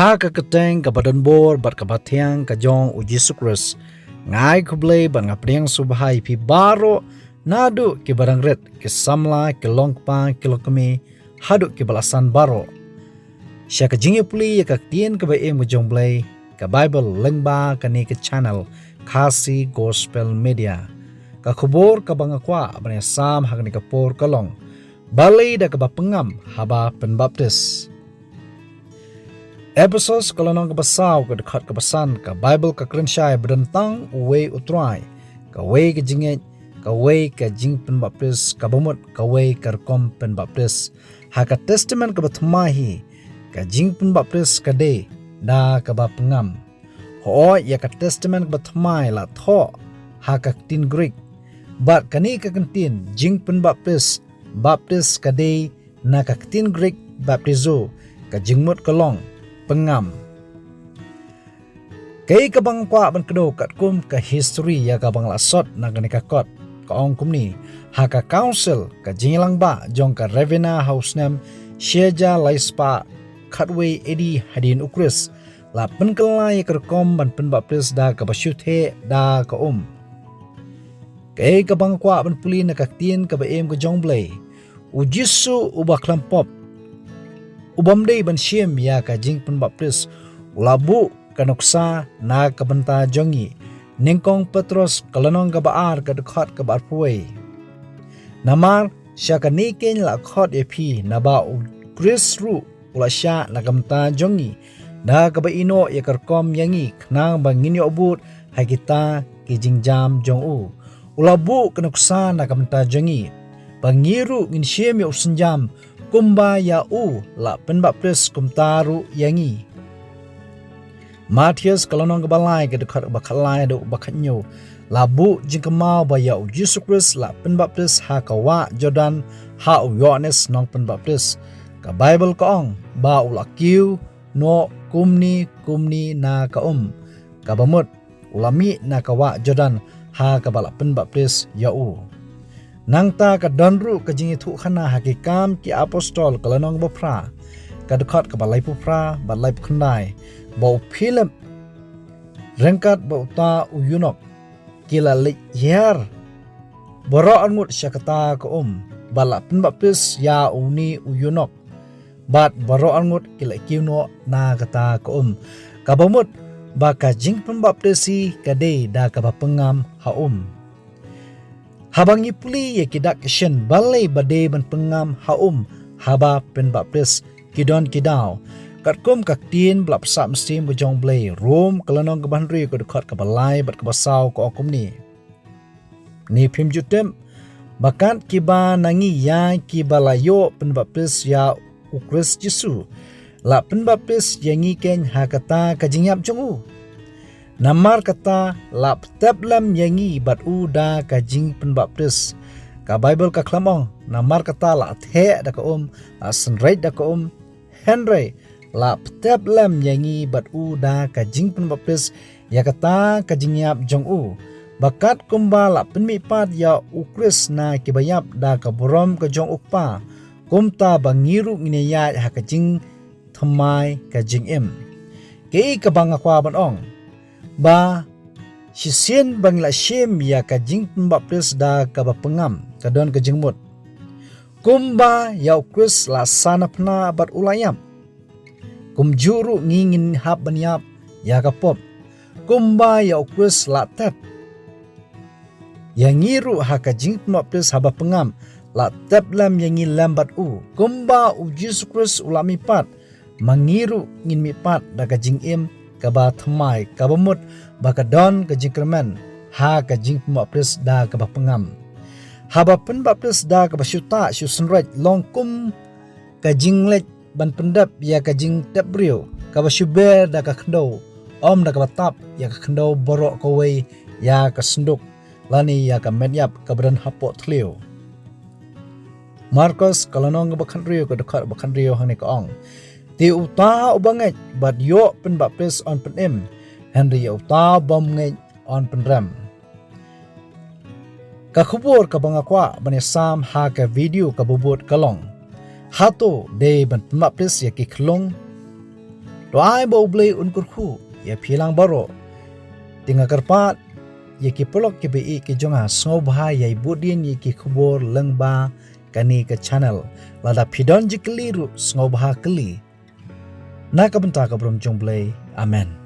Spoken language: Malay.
Ha ka keteng ka badan bor bat ka bathiang ka jong u Jesus Christ ngai kuble ban ngapriang subhai pi baro nadu ki barang ret ki samla ki longpa ki lokami hadu ki balasan baro sya ka jingi puli ya ka tien ka ba em jong blai ka Bible lengba ka ni ka channel Kasi Gospel Media ka khubor ka bangakwa ban sam hak ni ka por kalong balai da ka ba pengam haba penbaptis Episodes kalau nong kebasaw ke dekat kebasan ke Bible ke kerensyai berdentang uwe utrai ke we ke jinget ke we ke jing penbaptis ke bumut ke we ke rekom penbaptis haka testament ke batmahi ke jing penbaptis ke de da ke ba pengam ho ya ke testament ke batmai la tho haka tin Greek bat kani ke kentin jing penbaptis baptis ke de na ke tin Greek baptizo ke jingmut kelong pengam kay kabang kwa ban kedo kat kum ka history ya kabang lasot na ganika kot ka ong kumni ha ka council ka jingilang ba jong ka Ravenna house nam sheja laispa khatwe edi hadin ukris la penkelai ka kom ban penbaptis da ka basyuthe da ka kay kabang kwa ban puli na ka tien ka ba em ka jong blay ujisu uba klampop Ubamdei ban siem ya ka jing penbaptis ulabu kanuksa na kabenta jongi ningkong Petros kalanong kabaar ka dekat ka barpuai namar sya ka niken la khot epi na ba Chris ru ula sya na kabenta jongi na kabaino ya karkom yangi knang bangin yo obut hakita ki jingjam jong ulabu kanuksa na kabenta jongi bangiru ngin siem yo senjam kumba ya la penbaptis kumtaru yangi Matius kalonong kebalai ke dekat bakalai do bakatnyo labu jingkemau ba ya Jesus Christ la penbaptis ha kawa Jordan ha Yohanes nong penbaptis ka Bible kaong ba ulakiu no kumni na ka ka bamut ulami na kawa Jordan ha kabala penbaptis ya Nangta ka donru ka jingi thu khana hakikam ki apostol kalanong bapra ka dekat ka balai pupra balai pkhnai bau philip rengkat bau ta uyunok kila lik yer boro angut syakata ka bala penbaptis ya uni uyunok bat boro angut kila kiuno na kata ka ka bamut ba ka jing penbaptisi ka de da ka bapengam ha Habang ipuli ya kidak shen balai bade ban pengam haba penbaptis kidon kidau katkum kaktin blap sap stim bujong blai rom kalanong kebanri ko dekat ke balai bat kebasaw ko akum ni phim jutem bakat kiba nangi ya kibalayo penbaptis ya ukris Jesu la penbaptis yangi ken hakata kajingyap jongu Namar kata lap tablam yangi bat uda ka jing penbaptis ka Bible ka klamong namar kata la the da ka senreit da ka Henry lap tablam yangi bat uda ka jing penbaptis ya kata ka jingyap jong bakat kumba la penmipat ya ukris na kibayap da ka borom ka jong ukpa kumta bangiru nginayat ha ka jing thamai ka jing kei ka bangakwa ban ong ba sisien bangla shem ya ka jing penbaptis da ka bapengam ka don ka jingmut kumba ya Chris la sanapna bat ulayam kumjuru ngingin hab banyap ya ka pop kumba ya Chris la tap yang ngiru ha ka jing penbaptis haba pengam la tap lam yang ngilam bat kumba Jesus Chris ulami pat mangiru ngin mi pat da ka jing kaba thamai kaba mut baka don ka jingkermen ha ka jing penbaptis da ka bapengam haba penbaptis da ka basyuta syusenret longkum ka jinglet ban pendap ya ka jing tabrio ka basyuber da ka kendo da ka batap ya ka kendo borok kowe ya ka senduk lani ya ka menyap ka badan hapok tlio Marcos kalanong bakandrio ka dekat bakandrio hang ni ka ong Ti uta ubanget bat yo penbaptis on penem Henry uta bomnget on penrem ka khubur ka bangakwa banesam ha ka video ka bubut kalong hato de ban penbaptis ya ki khlong doai bo blei unkur khu ya philang baro tinga karpat ye ki polok ke be ki jonga snobha ye budin ye ki khubor lengba kani ka channel lada phidon jikli ru snobha kli na kabanta kabrum jongblei amen.